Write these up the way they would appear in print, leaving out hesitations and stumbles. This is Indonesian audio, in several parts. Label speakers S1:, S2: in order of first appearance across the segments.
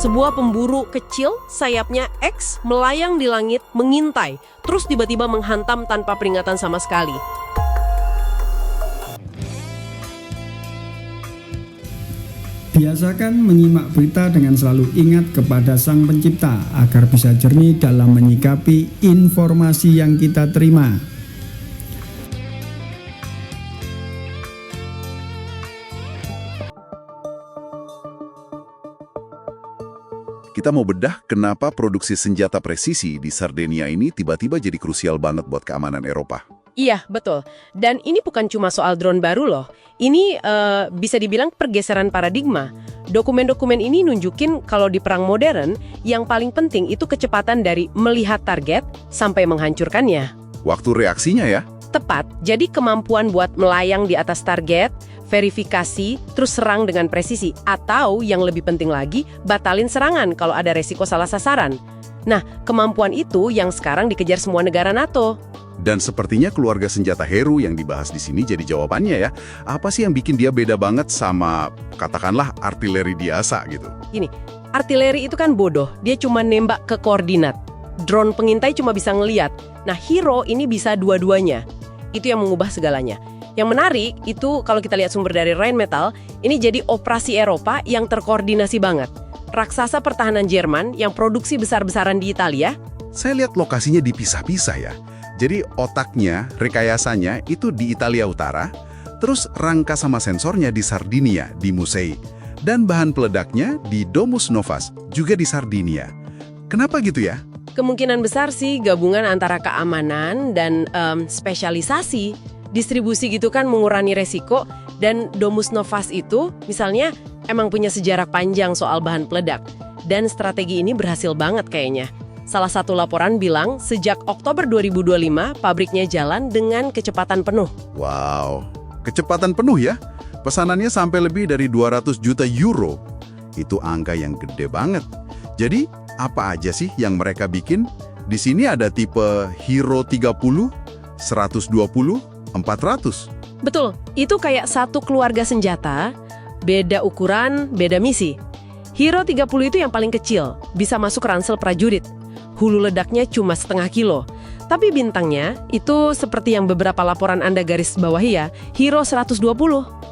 S1: Sebuah pemburu kecil, sayapnya X, melayang di langit, mengintai, terus tiba-tiba menghantam tanpa peringatan sama sekali.
S2: Biasakan menyimak berita dengan selalu ingat kepada Sang Pencipta agar bisa jernih dalam menyikapi informasi yang kita terima.
S3: Kita mau bedah kenapa produksi senjata presisi di Sardinia ini tiba-tiba jadi krusial banget buat keamanan Eropa.
S1: Iya, betul. Dan ini bukan cuma soal drone baru loh. Ini bisa dibilang pergeseran paradigma. Dokumen-dokumen ini nunjukin kalau di perang modern, yang paling penting itu kecepatan dari melihat target sampai menghancurkannya.
S3: Waktu reaksinya ya?
S1: Tepat, jadi kemampuan buat melayang di atas target, verifikasi, terus serang dengan presisi. Atau yang lebih penting lagi, batalin serangan kalau ada resiko salah sasaran. Nah, kemampuan itu yang sekarang dikejar semua negara NATO.
S3: Dan sepertinya keluarga senjata Heru yang dibahas di sini jadi jawabannya ya. Apa sih yang bikin dia beda banget sama, katakanlah, artileri biasa gitu?
S1: Gini, artileri itu kan bodoh, dia cuma nembak ke koordinat. Drone pengintai cuma bisa ngeliat. Nah, Hero ini bisa dua-duanya. Itu yang mengubah segalanya. Yang menarik itu kalau kita lihat sumber dari Rheinmetall, ini jadi operasi Eropa yang terkoordinasi banget. Raksasa pertahanan Jerman yang produksi besar-besaran di Italia.
S3: Saya lihat lokasinya dipisah-pisah ya. Jadi otaknya, rekayasanya itu di Italia Utara, terus rangka sama sensornya di Sardinia, di Musei. Dan bahan peledaknya di Domus Novas, juga di Sardinia. Kenapa gitu ya?
S1: Kemungkinan besar sih gabungan antara keamanan dan spesialisasi. Distribusi gitu kan mengurangi resiko, dan Domus Novas itu misalnya emang punya sejarah panjang soal bahan peledak. Dan strategi ini berhasil banget kayaknya. Salah satu laporan bilang sejak Oktober 2025 pabriknya jalan dengan kecepatan penuh.
S3: Wow, kecepatan penuh ya? Pesanannya sampai lebih dari 200 juta euro. Itu angka yang gede banget. Jadi, apa aja sih yang mereka bikin? Di sini ada tipe Hero 30, 120, 400.
S1: Betul, itu kayak satu keluarga senjata, beda ukuran, beda misi. Hero 30 itu yang paling kecil, bisa masuk ransel prajurit. Hulu ledaknya cuma setengah kilo. Tapi bintangnya itu seperti yang beberapa laporan Anda garis bawahi ya, Hero 120.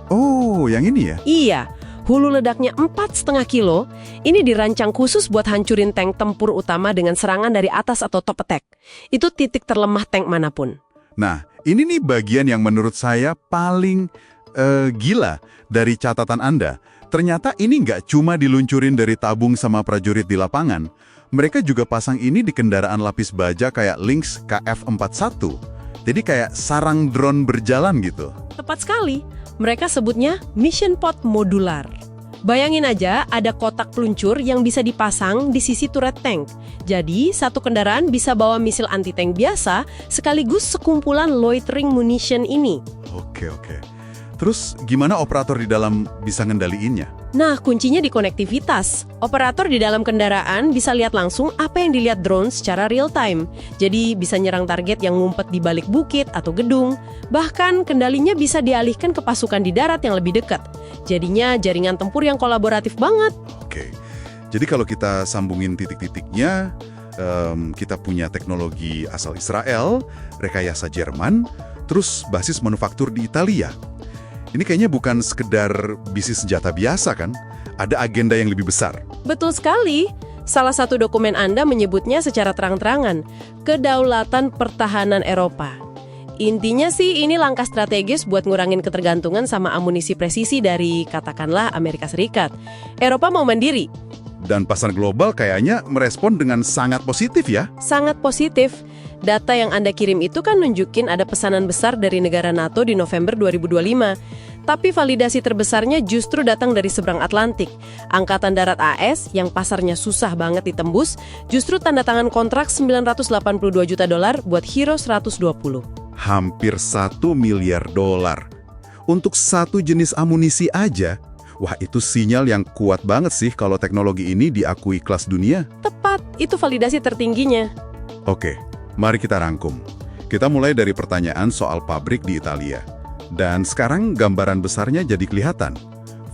S3: Oh, yang ini ya?
S1: Iya, hulu ledaknya 4,5 kilo. Ini dirancang khusus buat hancurin tank tempur utama dengan serangan dari atas atau top attack. Itu titik terlemah tank manapun.
S3: Nah, ini nih bagian yang menurut saya paling gila dari catatan Anda. Ternyata ini nggak cuma diluncurin dari tabung sama prajurit di lapangan. Mereka juga pasang ini di kendaraan lapis baja kayak Lynx KF-41. Jadi kayak sarang drone berjalan gitu.
S1: Tepat sekali. Mereka sebutnya Mission Pod Modular. Bayangin aja ada kotak peluncur yang bisa dipasang di sisi turret tank. Jadi, satu kendaraan bisa bawa misil anti-tank biasa sekaligus sekumpulan loitering munition ini.
S3: Oke. Terus gimana operator di dalam bisa ngendaliinnya?
S1: Nah, kuncinya di konektivitas. Operator di dalam kendaraan bisa lihat langsung apa yang dilihat drone secara real time. Jadi bisa nyerang target yang ngumpet di balik bukit atau gedung. Bahkan kendalinya bisa dialihkan ke pasukan di darat yang lebih dekat. Jadinya jaringan tempur yang kolaboratif banget.
S3: Oke, jadi kalau kita sambungin titik-titiknya, kita punya teknologi asal Israel, rekayasa Jerman, terus basis manufaktur di Italia. Ini kayaknya bukan sekedar bisnis senjata biasa kan? Ada agenda yang lebih besar.
S1: Betul sekali. Salah satu dokumen Anda menyebutnya secara terang-terangan, kedaulatan pertahanan Eropa. Intinya sih ini langkah strategis buat ngurangin ketergantungan sama amunisi presisi dari, katakanlah, Amerika Serikat. Eropa mau mandiri.
S3: Dan pasar global kayaknya merespon dengan sangat positif ya?
S1: Sangat positif. Data yang Anda kirim itu kan nunjukin ada pesanan besar dari negara NATO di November 2025. Tapi validasi terbesarnya justru datang dari seberang Atlantik. Angkatan Darat AS yang pasarnya susah banget ditembus, justru tanda tangan kontrak $982 juta buat Hero 120.
S3: Hampir $1 miliar. Untuk satu jenis amunisi aja, wah itu sinyal yang kuat banget sih kalau teknologi ini diakui kelas dunia.
S1: Tepat, itu validasi tertingginya.
S3: Oke, mari kita rangkum. Kita mulai dari pertanyaan soal pabrik di Italia. Dan sekarang gambaran besarnya jadi kelihatan.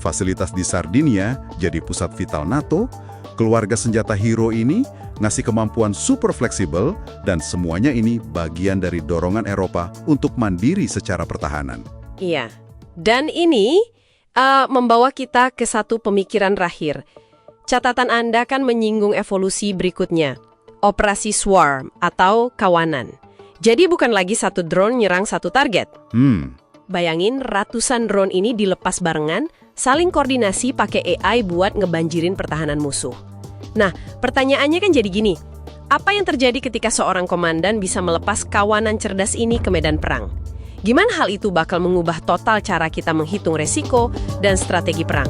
S3: Fasilitas di Sardinia jadi pusat vital NATO, Keluarga senjata hero ini ngasih kemampuan super fleksibel dan semuanya ini bagian dari dorongan Eropa untuk mandiri secara pertahanan.
S1: Iya. Dan ini membawa kita ke satu pemikiran terakhir. Catatan Anda kan menyinggung evolusi berikutnya. Operasi swarm atau kawanan. Jadi bukan lagi satu drone nyerang satu target. Bayangin ratusan drone ini dilepas barengan, saling koordinasi pakai AI buat ngebanjirin pertahanan musuh. Nah, pertanyaannya kan jadi gini, apa yang terjadi ketika seorang komandan bisa melepas kawanan cerdas ini ke medan perang? Gimana hal itu bakal mengubah total cara kita menghitung resiko dan strategi perang?